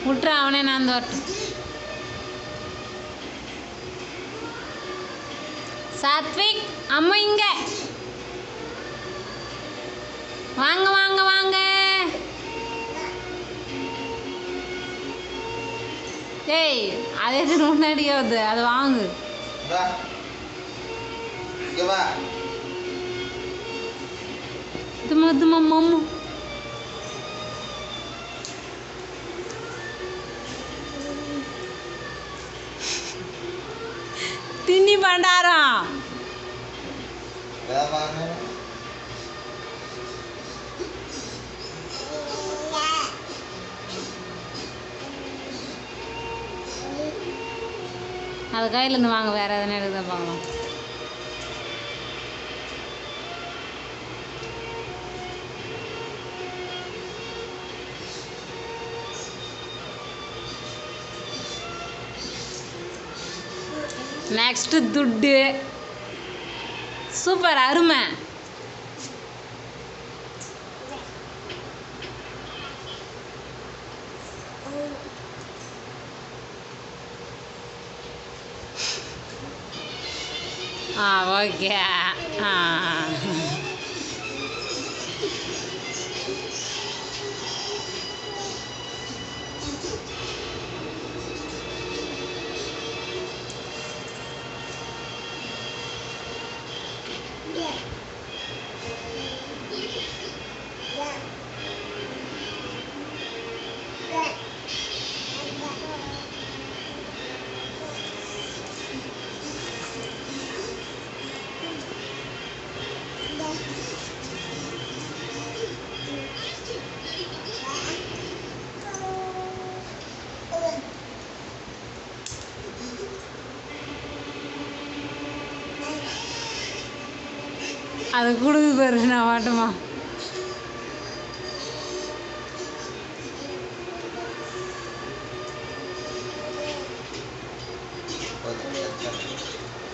விட்ரு அவனே நான் தோட்டம். சாத்விக் அம்மா இங்க வாங்க வாங்க வாங்க. டேய் அது எது முன்னாடியே வருது, அது வாங்கு. தும்மா தும்மா மம்மு தின்னி பண்டாரம். அது கையிலேருந்து வாங்க, வேற எதனா எடுக்க பார்க்கலாம். நெக்ஸ்ட் துட்டு. சூப்பர், அருமை. ஓகே. அது கொடுக்கு பாரு, நான் வாட்டமா.